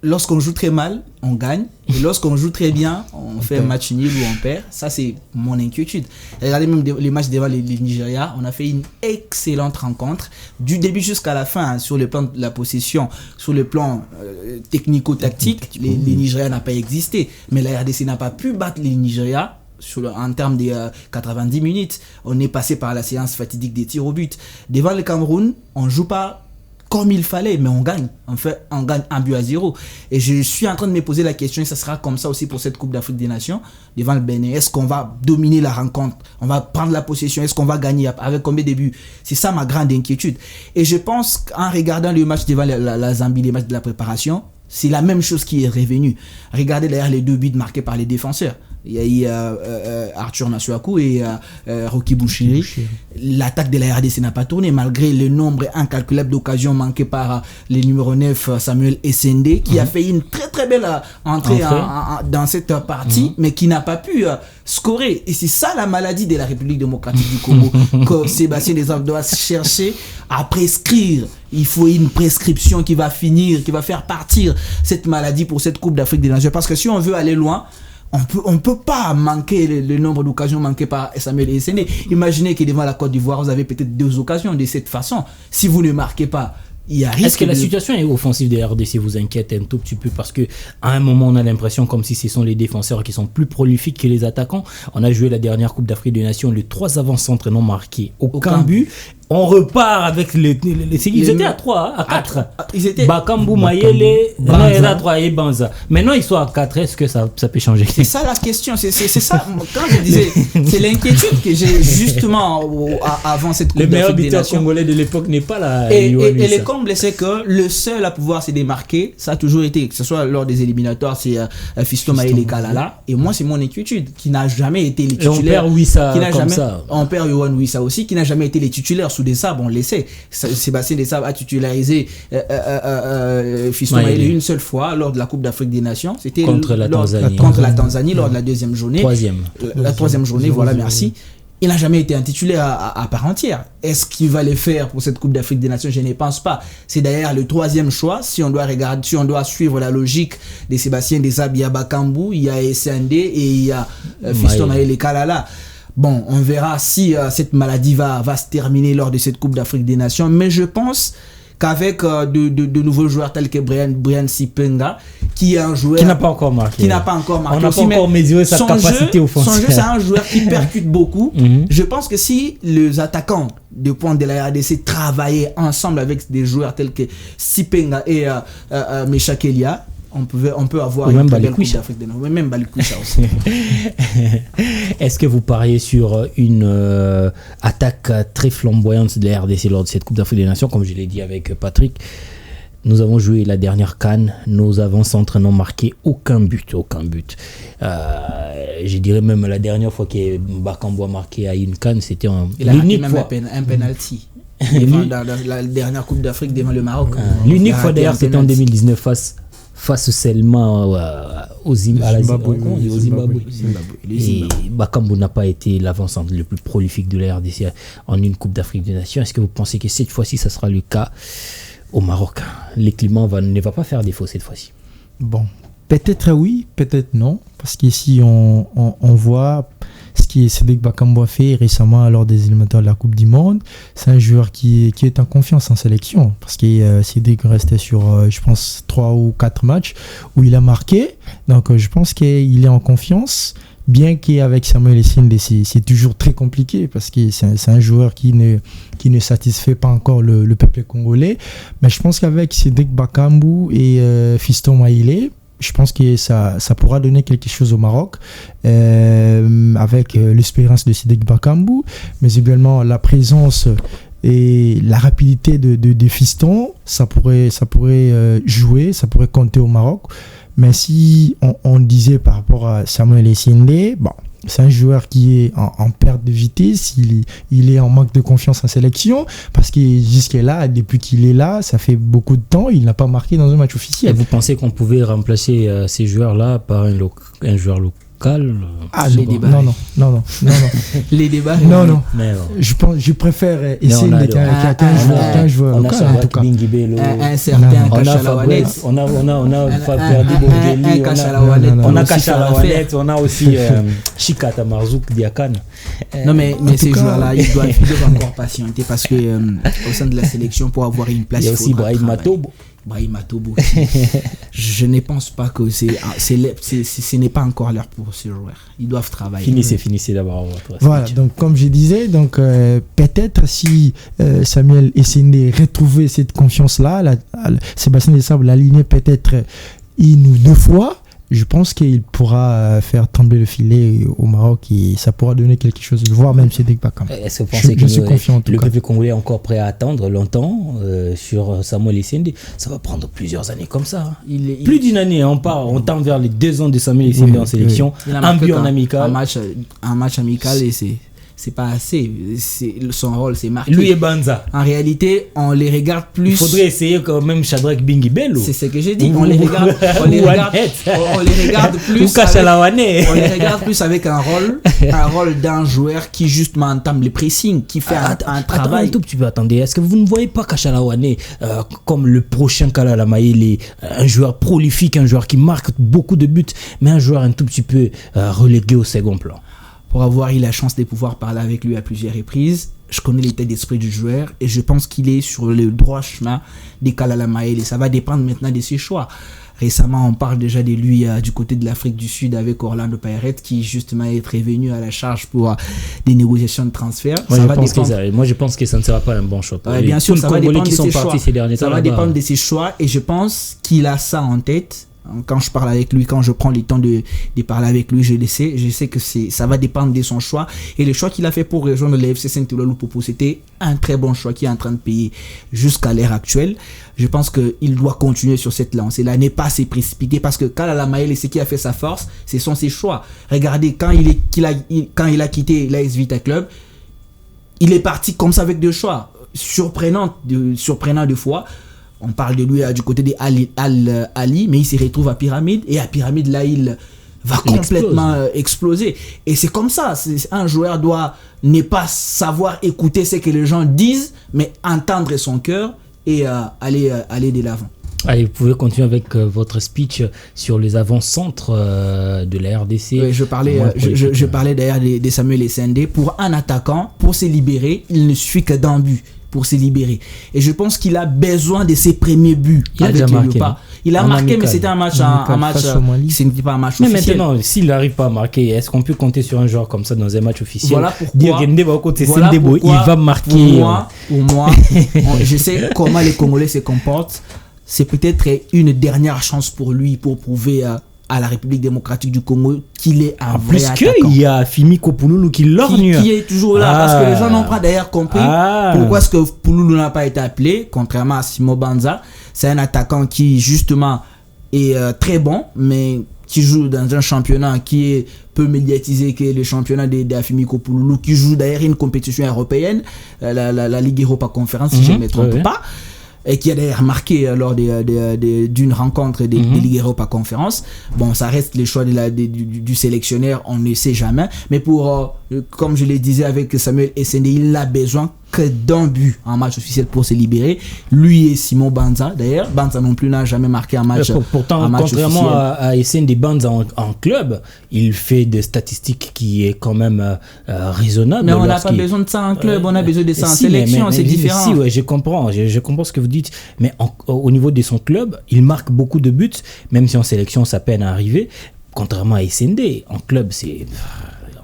lorsqu'on joue très mal, on gagne. Et lorsqu'on joue très bien, on fait un match nul ou on perd. Ça, c'est mon inquiétude. Regardez même les matchs devant les Nigeria. On a fait une excellente rencontre. Du début jusqu'à la fin, sur le plan de la possession, sur le plan technico-tactique, les Nigeria n'ont pas existé. Mais la RDC n'a pas pu battre les Nigeria en termes de 90 minutes. On est passé par la séance fatidique des tirs au but. Devant le Cameroun, on ne joue pas comme il fallait, mais on gagne. En fait, on gagne 1-0. Et je suis en train de me poser la question, et ça sera comme ça aussi pour cette Coupe d'Afrique des Nations, devant le Bénin. Est-ce qu'on va dominer la rencontre? On va prendre la possession? Est-ce qu'on va gagner avec combien de buts? C'est ça ma grande inquiétude. Et je pense qu'en regardant le match devant la Zambie, les matchs de la préparation, c'est la même chose qui est revenue. Regardez d'ailleurs les 2 buts marqués par les défenseurs. Il y a eu Arthur Nasuaku et Rocky Bouchiri. L'attaque de la RDC n'a pas tourné malgré le nombre incalculable d'occasions manquées par le numéro 9 Samuel Essende qui a fait une très très belle entrée dans cette partie mais qui n'a pas pu scorer. Et c'est ça la maladie de la République démocratique du Congo que Sébastien Desabre doit chercher à prescrire. Il faut une prescription qui va faire partir cette maladie pour cette Coupe d'Afrique des Nations. Parce que si on veut aller loin, on peut pas manquer le nombre d'occasions manquées par Samuel Essene. Imaginez que devant la Côte d'Ivoire, vous avez peut-être 2 occasions de cette façon. Si vous ne marquez pas, il y a risque. Est-ce que la situation offensive de la RDC vous inquiète un tout petit peu? Parce que à un moment, on a l'impression comme si ce sont les défenseurs qui sont plus prolifiques que les attaquants. On a joué la dernière Coupe d'Afrique des Nations, les 3 avant-centres non marqués, aucun but. On repart avec ils étaient à 3, à 4. Ils étaient Bakambu, Mayele, à 3 et Banza. Maintenant, ils sont à 4. Est-ce que ça peut changer? C'est ça la question. C'est ça. Quand je disais, c'est l'inquiétude que j'ai justement avant cette Coupe d'Afrique des Nations. Le meilleur buteur congolais de l'époque n'est pas là. Et le comble, c'est que le seul à pouvoir se démarquer, ça a toujours été, que ce soit lors des éliminatoires, c'est Fiston Maël Kalala. Et moi, c'est mon inquiétude, qui n'a jamais été les titulaires. Et on perd Wissa comme ça. On perd Yohan Wissa aussi, qui n'a jamais été les titulaires. Sous des sables, on le sait. Sébastien Desabre a titularisé Fiston Maël une seule fois lors de la Coupe d'Afrique des Nations. C'était contre la Tanzanie lors de la deuxième journée. La troisième journée, voilà, merci. Il n'a jamais été un titulaire à part entière. Est-ce qu'il va le faire pour cette Coupe d'Afrique des Nations? Je ne pense pas. C'est d'ailleurs le 3e choix. Si on doit suivre la logique de Sébastien Desabre, il y a Bakambu, il y a SND et il y a Fiston Maël Kalala. Bon, on verra si cette maladie va se terminer lors de cette Coupe d'Afrique des Nations. Mais je pense qu'avec de nouveaux joueurs tels que Brian Sipenga, qui est un joueur... Qui n'a pas encore marqué. On n'a pas encore mesuré sa capacité offensive. Son jeu, c'est un joueur qui percute beaucoup. Je pense que si les attaquants de pointe de la RDC travaillaient ensemble avec des joueurs tels que Sipenga et Mecha Kelia, on peut avoir une très belle Coupe d'Afrique des Nations. Même Balikwisha aussi. Est-ce que vous pariez sur une attaque très flamboyante de la RDC lors de cette Coupe d'Afrique des Nations? Comme je l'ai dit avec Patrick, nous avons joué la dernière CAN, nos avant-centres n'ont marqué aucun but. Je dirais même la dernière fois que Bakambu a marqué à une CAN, c'était l'unique fois. Un penalty. Dans la dernière Coupe d'Afrique devant le Maroc. L'unique fois d'ailleurs, c'était en 2019 face seulement au Zimbabwe. Et Bakambu n'a pas été l'avant-centre le plus prolifique de la RDC en une Coupe d'Afrique des Nations. Est-ce que vous pensez que cette fois-ci, ça sera le cas au Maroc? Les Clément ne va pas faire défaut cette fois-ci. Bon, peut-être oui, peut-être non. Parce qu'ici, on voit ce que Cédric Bakambu a fait récemment lors des éliminatoires de la Coupe du Monde. C'est un joueur qui est en confiance en sélection. Parce que Cédric restait sur, je pense, 3 ou 4 matchs où il a marqué. Donc, je pense qu'il est en confiance. Bien qu'avec Samuel Essene, c'est toujours très compliqué parce que c'est un joueur qui ne satisfait pas encore le peuple congolais. Mais je pense qu'avec Cédric Bakambu et Fiston Maël, je pense que ça pourra donner quelque chose au Maroc avec l'expérience de Cédric Bakambu, mais également la présence et la rapidité de Fiston, ça pourrait jouer, ça pourrait compter au Maroc. Mais si on disait par rapport à Samuel Essene, bon, c'est un joueur qui est en perte de vitesse, il est en manque de confiance en sélection, parce que jusque-là, depuis qu'il est là, ça fait beaucoup de temps, il n'a pas marqué dans un match officiel. Et vous pensez qu'on pouvait remplacer ces joueurs-là par un joueur local? Les débats. Non. Les débats. Non. Je préfère essayer qu'un joueur local en tout cas. Un certain Kachalawanet. On a Faberdi Bongeli, on a Kachalawanet, on a aussi Chikata Marzouk Diakan. Non mais ces joueurs-là, ils doivent encore patienter parce que au sein de la sélection, pour avoir une place, il y a aussi Brahim Matobo. Je ne pense pas que ce n'est pas encore l'heure pour ces joueurs. Ils doivent travailler. Finissez d'abord votre Voilà, donc comme je disais, peut-être si Samuel Essene retrouvait cette confiance-là, Sébastien Desabre l'aligner peut-être 1 ou 2 fois, je pense qu'il pourra faire trembler le filet au Maroc et ça pourra donner quelque chose, voire même Cédric Bakambu. Est-ce que vous pensez que le peuple congolais est encore prêt à attendre longtemps sur Samuel Essene? Ça va prendre plusieurs années comme ça. Plus d'une année, on tend vers les 2 ans de Samuel Essene en sélection. Un but en amical. Un match amical et c'est... c'est pas assez. Son rôle, c'est marqué. Lui et Banza. En réalité, on les regarde plus. Il faudrait essayer quand même Shadrack Bingi Bello. C'est ce que j'ai dit. On les regarde plus. On les regarde plus avec un rôle d'un joueur qui justement entame les pressings, qui fait un travail. Un tout petit peu, attendez. Est-ce que vous ne voyez pas Kachalawane comme le prochain Kalala Maele, un joueur prolifique, un joueur qui marque beaucoup de buts, mais un joueur un tout petit peu relégué au second plan? Pour avoir eu la chance de pouvoir parler avec lui à plusieurs reprises, je connais l'état d'esprit du joueur et je pense qu'il est sur le droit chemin des Kalala Maele. Ça va dépendre maintenant de ses choix. Récemment, on parle déjà de lui du côté de l'Afrique du Sud avec Orlando Pirates qui justement est prévenu à la charge pour des négociations de transfert. Moi, je pense que ça ne sera pas un bon choix. Bien sûr, ça va dépendre de ses choix. Ça va dépendre de ses choix et je pense qu'il a ça en tête. Quand je parle avec lui, quand je prends le temps de parler avec lui, je sais que ça va dépendre de son choix. Et le choix qu'il a fait pour rejoindre le FC Saint-Louis-Popo, c'était un très bon choix qui est en train de payer jusqu'à l'heure actuelle. Je pense qu'il doit continuer sur cette lancée. Là, n'est pas assez précipité parce que Kalala Maele, ce qui a fait sa force, ce sont ses choix. Regardez, quand il a quitté l'AS Vita Club, il est parti comme ça avec deux choix. Surprenant de fois. On parle de lui du côté des Ali, mais il se retrouve à Pyramide. Et à Pyramide, là, il va complètement exploser. Et c'est comme ça. Un joueur doit ne pas savoir écouter ce que les gens disent, mais entendre son cœur et aller de l'avant. Allez, vous pouvez continuer avec votre speech sur les avant-centres de la RDC. Oui, je parlais d'ailleurs de Samuel Essendé. Pour un attaquant, pour se libérer, il ne suffit que d'un but pour se libérer. Et je pense qu'il a besoin de ses premiers buts. Il a déjà marqué. Il a marqué, mais c'était un match ce n'était pas un match officiel. Mais maintenant, s'il n'arrive pas à marquer, est-ce qu'on peut compter sur un joueur comme ça dans un match officiel? Voilà pourquoi. Il va marquer. Pour moi, je sais comment les Congolais se comportent. C'est peut-être une dernière chance pour lui pour prouver à la République démocratique du Congo qu'il est un vrai attaquant. Il y a Fimiko Pouloulou qui lorgne. Qui est toujours là parce que les gens n'ont pas d'ailleurs compris pourquoi est-ce que Pouloulou n'a pas été appelé, contrairement à Simo Banza. C'est un attaquant qui justement est très bon, mais qui joue dans un championnat qui est peu médiatisé que le championnat de Fimiko Pouloulou, qui joue d'ailleurs une compétition européenne, la Ligue Europa Conference, si je ne me trompe pas. Et qui a d'ailleurs marqué lors d'une rencontre des Ligue Europa Conférence. Bon, ça reste les choix du sélectionneur, on ne sait jamais. Mais comme je le disais avec Samuel Essendé, il a besoin que d'un but en match officiel pour se libérer. Lui et Simon Banza, d'ailleurs. Banza non plus n'a jamais marqué un match Pourtant, contrairement à Essendé, Banza en club, il fait des statistiques qui est quand même raisonnable. Mais on n'a pas besoin de ça en club, on a besoin de ça en sélection, c'est différent. Si, ouais, je comprends ce que vous dites. Mais au niveau de son club, il marque beaucoup de buts, même si en sélection, ça peine à arriver. Contrairement à Essendé, en club, c'est...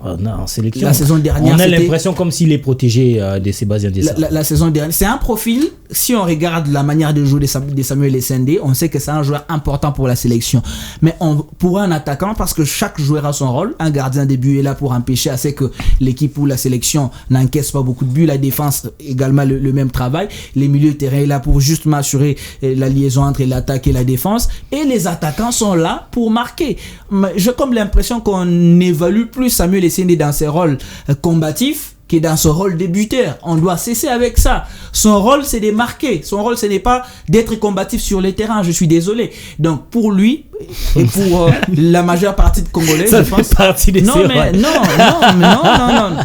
en sélection, la saison dernière, on a l'impression comme s'il est protégé de Sébastien Dessart. La saison dernière, c'est un profil. Si on regarde la manière de jouer de Samuel Essendé, on sait que c'est un joueur important pour la sélection. Mais pour un attaquant, parce que chaque joueur a son rôle, un gardien de but est là pour empêcher à ce que l'équipe ou la sélection n'encaisse pas beaucoup de buts. La défense également le même travail. Les milieux de terrain est là pour justement assurer la liaison entre l'attaque et la défense. Et les attaquants sont là pour marquer. J'ai comme l'impression qu'on évalue plus Samuel Essendé dans ses rôles combatifs que dans son rôle de buteur. On doit cesser avec ça. Son rôle, c'est de marquer. Son rôle, ce n'est pas d'être combatif sur les terrains. Je suis désolé. Donc, pour lui et pour la majeure partie de Congolais, ça je pense... fait partie des non.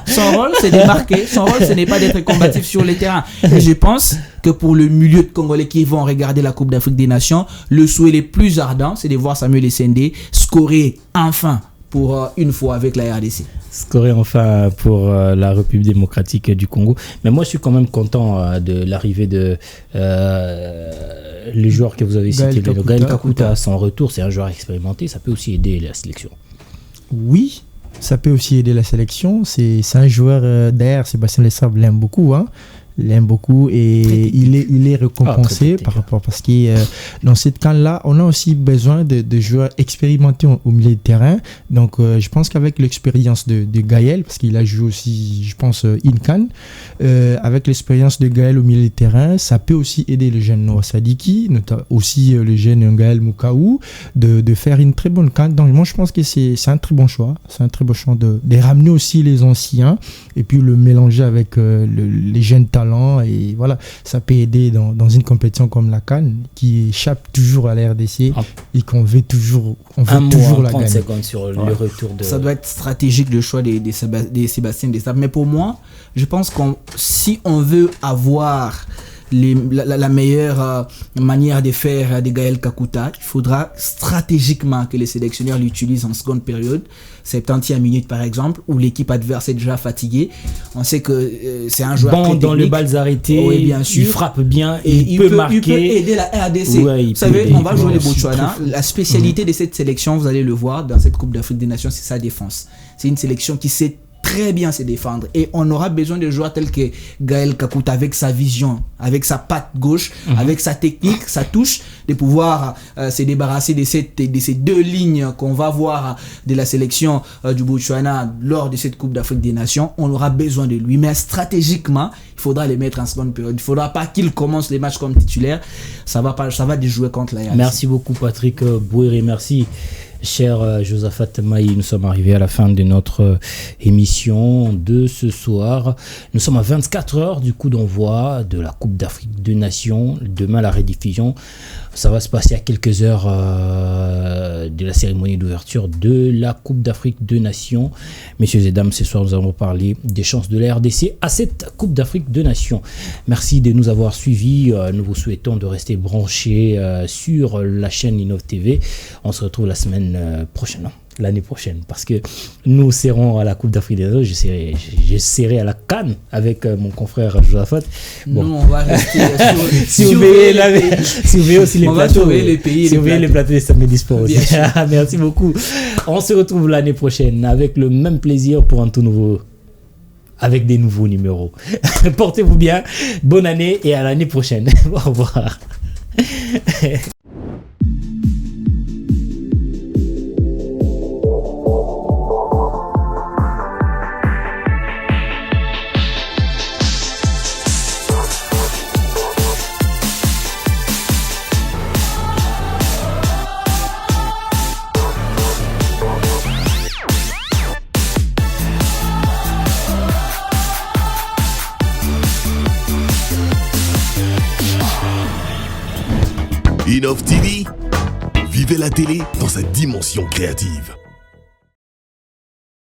Son rôle, c'est de marquer. Son rôle, ce n'est pas d'être combatif sur les terrains. Et je pense que pour le milieu de Congolais qui vont regarder la Coupe d'Afrique des Nations, le souhait le plus ardent, c'est de voir Samuel Essendé scorer enfin pour une fois avec la RDC. Scorer enfin pour la République démocratique du Congo. Mais moi, je suis quand même content de l'arrivée de les joueurs que vous avez cités. Gaël Kakuta, à son retour, c'est un joueur expérimenté. Ça peut aussi aider la sélection. Oui, ça peut aussi aider la sélection. C'est un joueur d'ailleurs, Sébastien Lessard l'aime beaucoup. Hein. Il aime beaucoup et il est récompensé par rapport parce que dans cette CAN-là, on a aussi besoin de joueurs expérimentés au milieu de terrain. Donc, je pense qu'avec l'expérience de Gaël, parce qu'il a joué aussi, je pense, in CAN, avec l'expérience de Gaël au milieu de terrain, ça peut aussi aider le jeune Noah Sadiki, aussi le jeune Gaël Moukaou, de faire une très bonne CAN. Donc, moi, je pense que c'est un très bon choix. C'est un très bon choix de ramener aussi les anciens et puis le mélanger avec les jeunes talents. Et voilà, ça peut aider dans une compétition comme la CAN qui échappe toujours à la RDC et qu'on veut toujours, la gagner. Sur le retour de... Ça doit être stratégique le choix des Sébastien Desabre. Mais pour moi, je pense que si on veut avoir la meilleure manière de faire de Gaël Kakuta, il faudra stratégiquement que les sélectionneurs l'utilisent en seconde période, 70e minute par exemple, où l'équipe adverse est déjà fatiguée. On sait que c'est un joueur très technique. Dans les balles arrêtées, oui, bien sûr. Il frappe bien et il peut marquer. Il peut aider la RDC. Ouais, vous savez, on va jouer les Botswana. La spécialité de cette sélection, vous allez le voir dans cette Coupe d'Afrique des Nations, c'est sa défense. C'est une sélection qui sait très bien se défendre et on aura besoin de joueurs tels que Gaël Kakuta avec sa vision, avec sa patte gauche, avec sa technique, sa touche, de pouvoir se débarrasser de ces deux lignes qu'on va voir de la sélection du Botswana lors de cette Coupe d'Afrique des Nations. On aura besoin de lui, mais stratégiquement il faudra les mettre en seconde période. Il ne faudra pas qu'il commence les matchs comme titulaire. Ça va déjouer contre la RDC. Merci beaucoup Patrick Bouéré, merci. Cher Josaphat Maï, nous sommes arrivés à la fin de notre émission de ce soir. Nous sommes à 24 heures du coup d'envoi de la Coupe d'Afrique des Nations. Demain, la rediffusion, ça va se passer à quelques heures de la cérémonie d'ouverture de la Coupe d'Afrique des Nations. Messieurs et dames, ce soir, nous allons parler des chances de la RDC à cette Coupe d'Afrique des Nations. Merci de nous avoir suivis. Nous vous souhaitons de rester branchés sur la chaîne Innov TV. On se retrouve la semaine prochaine, l'année prochaine, parce que nous serons à la Coupe d'Afrique des Nations. Je serai à la CAN avec mon confrère Josaphat. Bon. Nous, on va rester si vous veillez aussi les plateaux, si vous veillez les plateaux des samedis sport aussi. Merci beaucoup. On se retrouve l'année prochaine avec le même plaisir pour un tout nouveau, avec des nouveaux numéros. Portez-vous bien, bonne année et à l'année prochaine. Au revoir. Innov TV, vivez la télé dans sa dimension créative.